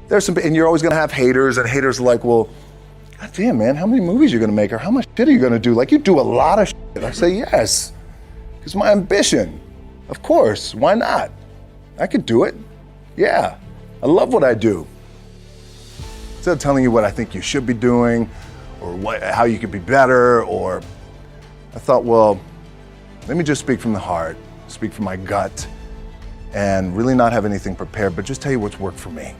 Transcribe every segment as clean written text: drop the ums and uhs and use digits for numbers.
and you're always gonna have haters, and haters are like, well, God damn, man, how many movies are you gonna make, or how much shit are you gonna do? Like, you do a lot of shit. I say, yes, it's my ambition. Of course, why not? I could do it. Yeah, I love what I do. Instead of telling you what I think you should be doing, or how you could be better, or I thought, well, let me just speak from the heart, speak from my gut, and really not have anything prepared, but just tell you what's worked for me.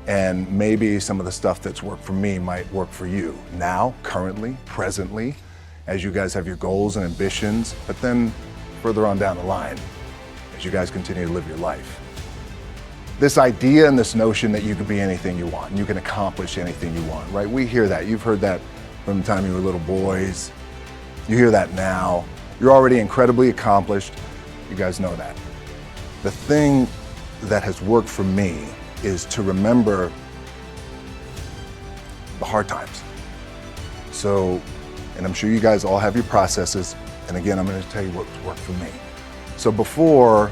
And maybe some of the stuff that's worked for me might work for you now, currently, presently, as you guys have your goals and ambitions, but then further on down the line, as you guys continue to live your life. This idea and this notion that you can be anything you want, and you can accomplish anything you want, right? We hear that. You've heard that from the time you were little boys. You hear that now. You're already incredibly accomplished. You guys know that. The thing that has worked for me is to remember the hard times. So, and I'm sure you guys all have your processes, and again, I'm gonna tell you what's worked for me. So before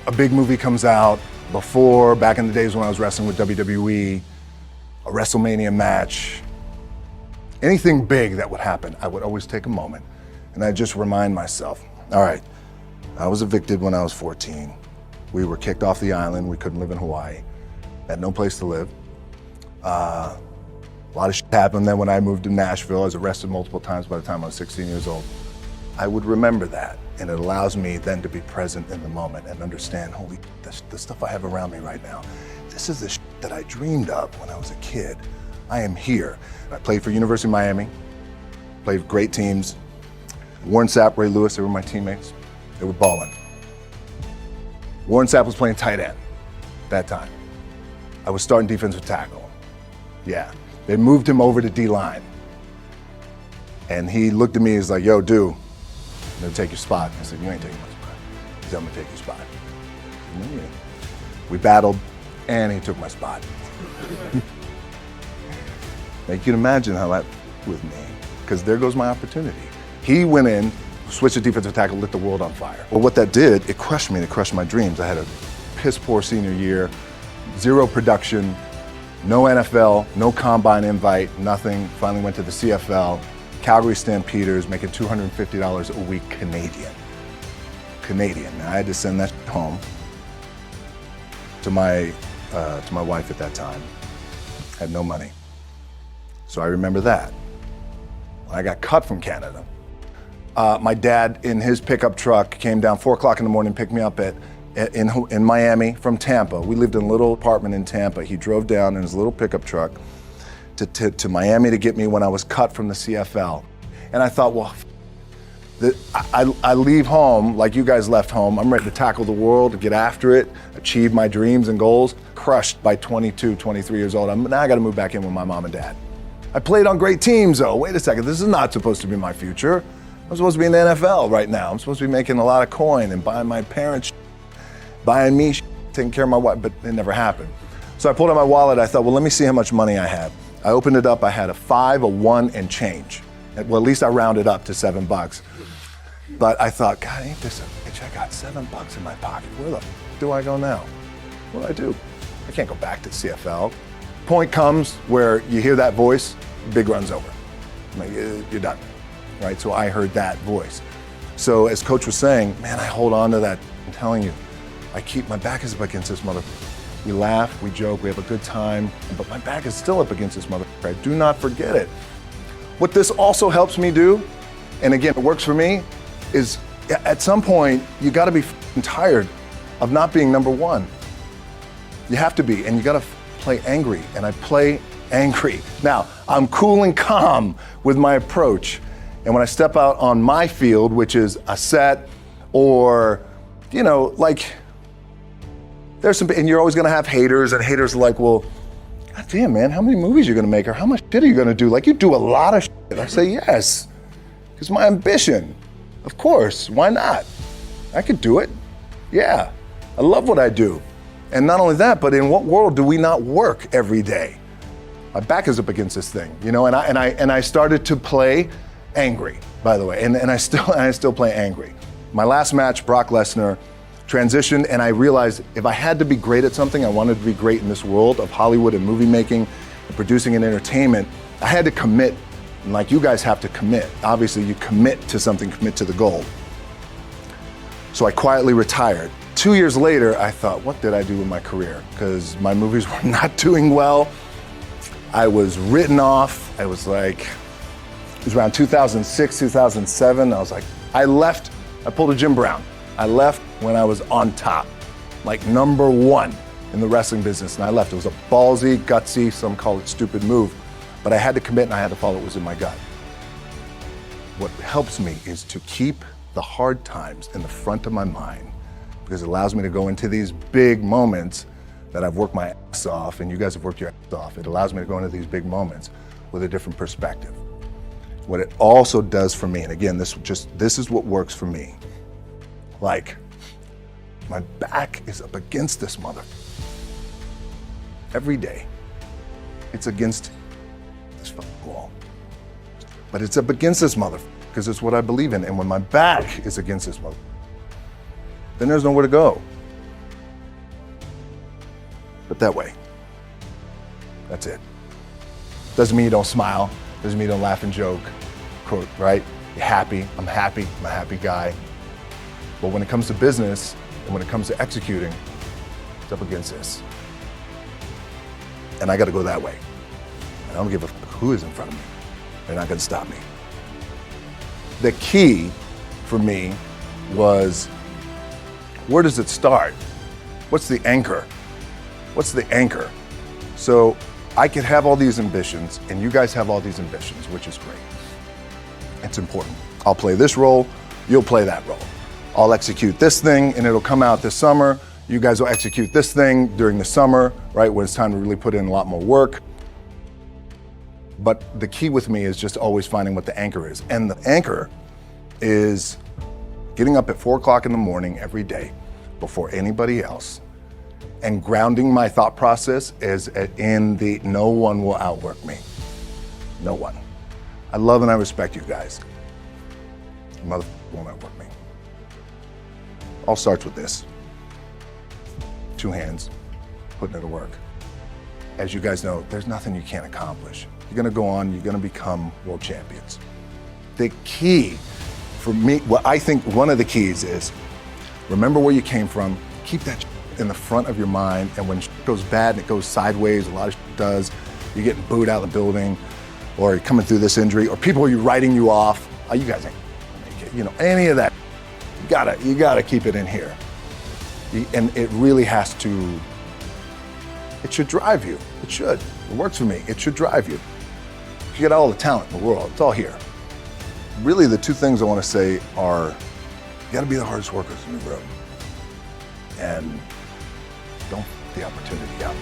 a big movie comes out, back in the days when I was wrestling with WWE, a WrestleMania match, anything big that would happen, I would always take a moment and I'd just remind myself, all right, I was evicted when I was 14. We were kicked off the island. We couldn't live in Hawaii. Had no place to live. A lot of shit happened then when I moved to Nashville. I was arrested multiple times by the time I was 16 years old. I would remember that, and it allows me then to be present in the moment and understand, holy, the stuff I have around me right now, this is the shit that I dreamed of when I was a kid. I am here. I played for University of Miami, played for great teams. Warren Sapp, Ray Lewis, they were my teammates. They were balling. Warren Sapp was playing tight end that time. I was starting defensive tackle. Yeah, they moved him over to D-line. And he looked at me, he's like, yo, dude, I'm gonna take your spot. I said, you ain't taking my spot. He said, I'm gonna take your spot. Said, yeah. We battled, and he took my spot. Now you can imagine how that with me, because there goes my opportunity. He went in, switched to defensive tackle, lit the world on fire. Well, what that did, it crushed me, it crushed my dreams. I had a piss poor senior year, zero production, no NFL, no combine invite, nothing. Finally went to the CFL, Calgary Stampeders, making $250 a week Canadian. Now I had to send that home to my wife at that time. Had no money. So I remember that. When I got cut from Canada, my dad in his pickup truck came down 4 o'clock in the morning, picked me up in Miami from Tampa. We lived in a little apartment in Tampa. He drove down in his little pickup truck to Miami to get me when I was cut from the CFL. And I thought, well, I leave home like you guys left home. I'm ready to tackle the world, to get after it, achieve my dreams and goals. Crushed by 22, 23 years old. Now I gotta move back in with my mom and dad. I played on great teams though. Wait a second, this is not supposed to be my future. I'm supposed to be in the NFL right now. I'm supposed to be making a lot of coin and buying my parents, buying me, taking care of my wife, but it never happened. So I pulled out my wallet, I thought, well, let me see how much money I have. I opened it up, I had a 5, a 1, and change. Well, at least I rounded up to $7. But I thought, God, ain't this a bitch? I got $7 in my pocket. Where the f do I go now? What do I do? I can't go back to CFL. Point comes where you hear that voice, big run's over. I'm like, you're done, right? So I heard that voice. So as Coach was saying, man, I hold on to that. I'm telling you, my back is up against this mother. We laugh, we joke, we have a good time, but my back is still up against this mother. I do not forget it. What this also helps me do, and again, it works for me, is at some point, you gotta be tired of not being number one. You have to be, and you gotta play angry, and I play angry. Now, I'm cool and calm with my approach, and when I step out on my field, which is a set, or, you know, like, and you're always gonna have haters, and haters are like, well, God damn, man, how many movies are you gonna make, or how much shit are you gonna do? Like, you do a lot of shit. I say, yes, it's my ambition. Of course, why not? I could do it. Yeah, I love what I do. And not only that, but in what world do we not work every day? My back is up against this thing, you know, and I started to play angry, by the way, and I still play angry. My last match, Brock Lesnar, transitioned, and I realized if I had to be great at something, I wanted to be great in this world of Hollywood and movie making and producing and entertainment, I had to commit, and like you guys have to commit. Obviously, you commit to something, commit to the goal. So I quietly retired. 2 years later, I thought, what did I do with my career? Because my movies were not doing well. I was written off. I was like, it was around 2006, 2007. I was like, I left, I pulled a Jim Brown. I left when I was on top, like #1 in the wrestling business, and I left. It was a ballsy, gutsy, some call it stupid move, but I had to commit and I had to follow what was in my gut. What helps me is to keep the hard times in the front of my mind, because it allows me to go into these big moments that I've worked my ass off, and you guys have worked your ass off. It allows me to go into these big moments with a different perspective. What it also does for me, and again, this is what works for me. Like, my back is up against this mother. Every day, it's against this fucking wall. But it's up against this mother, because it's what I believe in. And when my back is against this mother, then there's nowhere to go. But that way, that's it. Doesn't mean you don't smile, doesn't mean you don't laugh and joke, right? You're happy, I'm a happy guy. But when it comes to business, and when it comes to executing, it's up against this. And I gotta go that way. I don't give a fuck who is in front of me. They're not gonna stop me. The key for me was, where does it start? What's the anchor? What's the anchor? So I could have all these ambitions, and you guys have all these ambitions, which is great. It's important. I'll play this role, you'll play that role. I'll execute this thing, and it'll come out this summer. You guys will execute this thing during the summer, right, when it's time to really put in a lot more work. But the key with me is just always finding what the anchor is. And the anchor is getting up at 4 o'clock in the morning every day before anybody else, and grounding my thought process is in the no one will outwork me. No one. I love and I respect you guys. You motherfucker won't outwork me. All starts with this. 2 hands, putting it to work. As you guys know, there's nothing you can't accomplish. You're gonna go on, you're gonna become world champions. The key for me, what I think one of the keys is, remember where you came from, keep that in the front of your mind, and when goes bad and it goes sideways, a lot of does, you're getting booed out of the building, or you're coming through this injury, or people are writing you off, oh, you guys ain't gonna make it, you know, any of that. You gotta keep it in here. And it really has to, it should drive you. It should. It works for me. It should drive you. You get all the talent in the world. It's all here. Really, the 2 things I want to say are, you gotta be the hardest workers in the room. And don't f the opportunity out.